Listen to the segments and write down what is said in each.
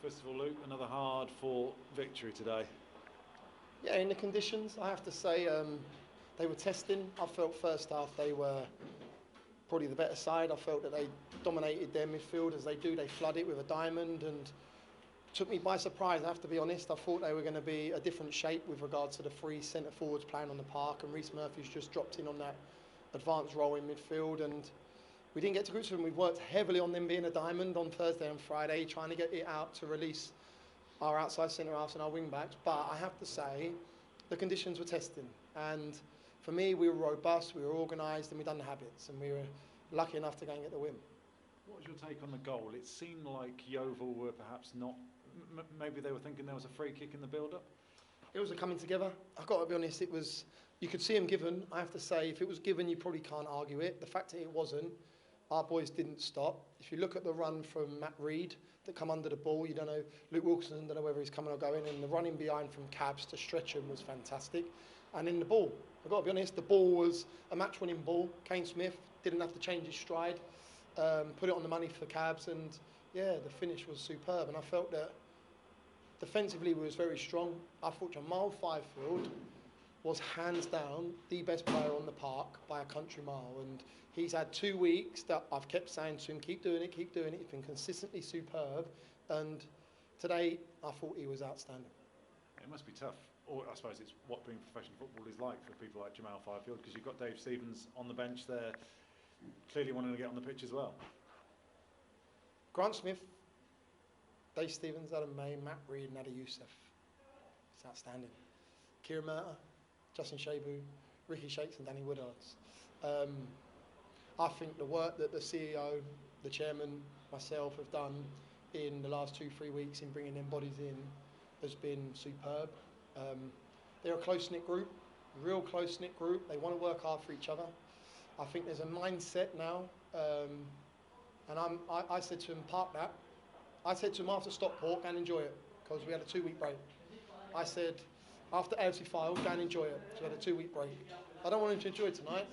First of all, Luke, another hard-fought victory today. Yeah, in the conditions, I have to say, they were testing. I felt first half they were probably the better side. I felt that they dominated their midfield as they do. They flood it with a diamond and took me by surprise, I have to be honest. I thought they were going to be a different shape with regards to the three centre forwards playing on the park, and Reece Murphy's just dropped in on that advanced role in midfield, and we didn't get to grips with them. We've worked heavily on them being a diamond on Thursday and Friday, trying to get it out to release our outside centre halves and our wing backs. But I have to say, the conditions were testing, and for me, we were robust, we were organised, and we done the habits, and we were lucky enough to go and get the win. What was your take on the goal? It seemed like Yeovil were perhaps not. Maybe they were thinking there was a free kick in the build-up. It was a coming together. I've got to be honest. It was. You could see him given. I have to say, if it was given, you probably can't argue it. The fact that it wasn't, our boys didn't stop. If you look at the run from Matt Reed that come under the ball, you don't know, Luke Wilson, don't know whether he's coming or going, and the running behind from Cabs to stretch him was fantastic. And in the ball, I've got to be honest, the ball was a match-winning ball. Kane Smith didn't have to change his stride, put it on the money for Cabs, and yeah, the finish was superb. And I felt that defensively we was very strong. I thought Jamal Fifield was hands down the best player on the park by a country mile, and he's had 2 weeks that I've kept saying to him, keep doing it, keep doing it. He's been consistently superb, and today I thought he was outstanding. It must be tough, or I suppose it's what being professional football is like for people like Jamal Fifield, because you've got Dave Stevens on the bench there, clearly wanting to get on the pitch as well. Grant Smith, Dave Stevens, Adam May, Matt Reed and Adi Youssef. It's outstanding. Kieran Murtagh, Justin Shabu, Ricky Shakes and Danny Woodards. I think the work that the CEO, the chairman, myself have done in the last 2-3 weeks in bringing them bodies in has been superb. They're a close-knit group, real close-knit group. They want to work hard for each other. I think there's a mindset now, and I said to him, park that. I said to him after Stockport, go and enjoy it, because we had a 2-week break. I said, after AFC Files, go and enjoy it, because we had a 2-week break. I don't want him to enjoy it tonight.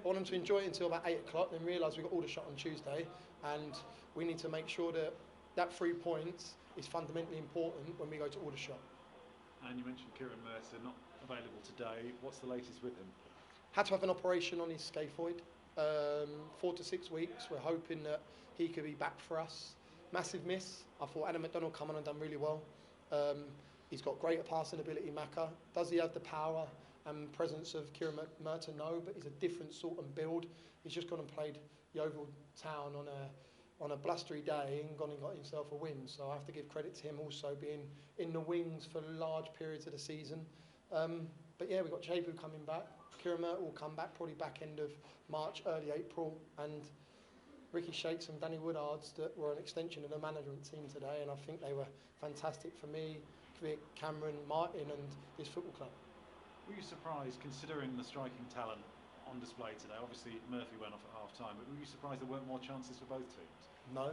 I want him to enjoy it until about 8 o'clock, then realise we've got Aldershot on Tuesday, and we need to make sure that that 3 points is fundamentally important when we go to Aldershot. And you mentioned Kieran Murtagh not available today. What's the latest with him? Had to have an operation on his scaphoid. 4 to 6 weeks. We're hoping that he could be back for us. Massive miss. I thought Adam McDonald come on and done really well. He's got greater passing ability, Macca. Does he have the power and presence of Kieran Murtagh? No, but he's a different sort of build. He's just gone and played Yeovil Town on a blustery day and gone and got himself a win. So I have to give credit to him also being in the wings for large periods of the season. But yeah, we've got Jabu coming back. Kieran Murtagh will come back probably back end of March, early April, and Ricky Shakes and Danny Woodards that were an extension of the management team today, and I think they were fantastic for me, Vic, Cameron, Martin and this football club. Were you surprised, considering the striking talent on display today? Obviously Murphy went off at half-time, but were you surprised there weren't more chances for both teams? No.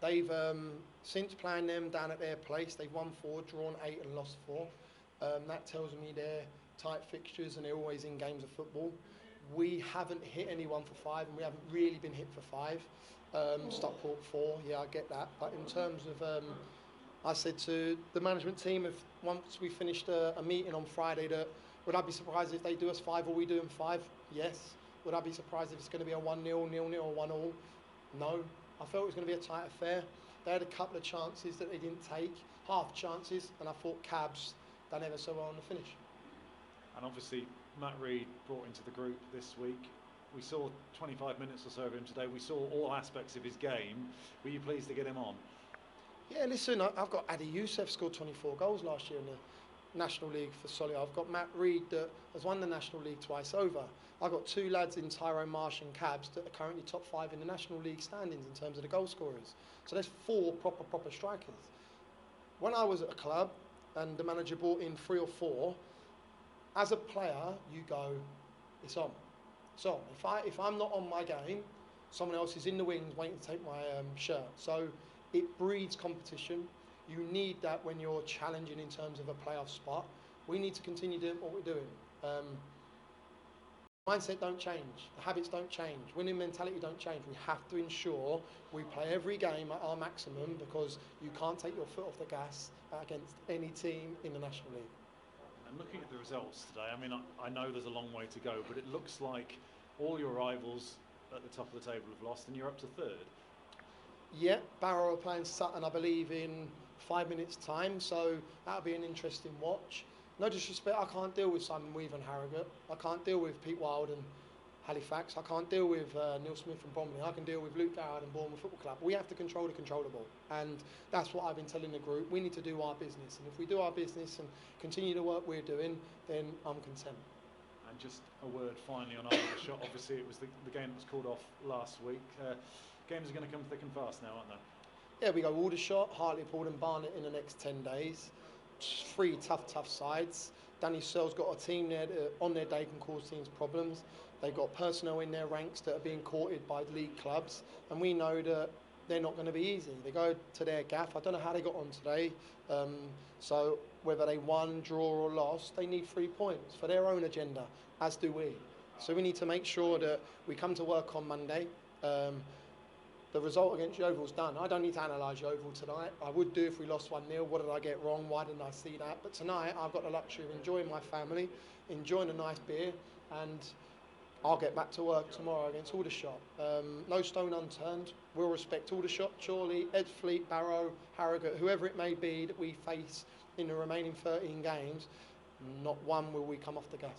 They've, since playing them down at their place, they've won 4, drawn 8 and lost 4. That tells me they're tight fixtures and they're always in games of football. We haven't hit anyone for 5 and we haven't really been hit for 5. Stockport 4, yeah, I get that. But in terms of, I said to the management team, if once we finished a meeting on Friday, that would I be surprised if they do us 5 or we do them 5? Yes. Would I be surprised if it's going to be a 1-0, 0-0 or 1-1? No. I felt it was going to be a tight affair. They had a couple of chances that they didn't take, half chances, and I thought Cabs done ever so well on the finish. And obviously Matt Reed brought into the group this week. We saw 25 minutes or so of him today. We saw all aspects of his game. Were you pleased to get him on? Yeah, listen, I've got Adi Youssef scored 24 goals last year in the National League for Solihull. I've got Matt Reed that has won the National League twice over. I've got 2 lads in Tyrone Marsh and Cabs that are currently top 5 in the National League standings in terms of the goal scorers. So there's 4 proper strikers. When I was at a club and the manager brought in 3 or 4, as a player, you go, it's on. So if I'm not on my game, someone else is in the wings waiting to take my shirt. So it breeds competition. You need that when you're challenging in terms of a playoff spot. We need to continue doing what we're doing. Mindset don't change, the habits don't change, winning mentality don't change. We have to ensure we play every game at our maximum, because you can't take your foot off the gas against any team in the National League. And looking at the results today, I mean, I know there's a long way to go, but it looks like all your rivals at the top of the table have lost and you're up to third. Yeah, Barrow are playing Sutton, I believe, in 5 minutes' time, so that'll be an interesting watch. No disrespect, I can't deal with Simon Weave and Harrogate. I can't deal with Pete Wild and Halifax. I can't deal with Neil Smith and Bromley. I can deal with Luke Garrard and Boreham Football Club. We have to control the controllable, and that's what I've been telling the group. We need to do our business, and if we do our business and continue the work we're doing, then I'm content. And just a word finally on Aldershot. Obviously, it was the game that was called off last week. Games are going to come thick and fast now, aren't they? Yeah, we go Aldershot, Hartlepool and Barnet in the next 10 days. 3 tough sides. Danny Searle's got a team there that on their day can cause teams problems. They've got personnel in their ranks that are being courted by league clubs, and we know that they're not going to be easy. They go to their gaff. I don't know how they got on today. So whether they won, draw or lost, they need 3 points for their own agenda, as do we. So we need to make sure that we come to work on Monday. The result against Yeovil's done. I don't need to analyse Yeovil tonight. I would do if we lost 1-0. What did I get wrong? Why didn't I see that? But tonight I've got the luxury of enjoying my family, enjoying a nice beer, and I'll get back to work tomorrow against Aldershot. No stone unturned. We'll respect Aldershot, Chorley, Edfleet, Barrow, Harrogate, whoever it may be that we face in the remaining 13 games. Not one will we come off the gas.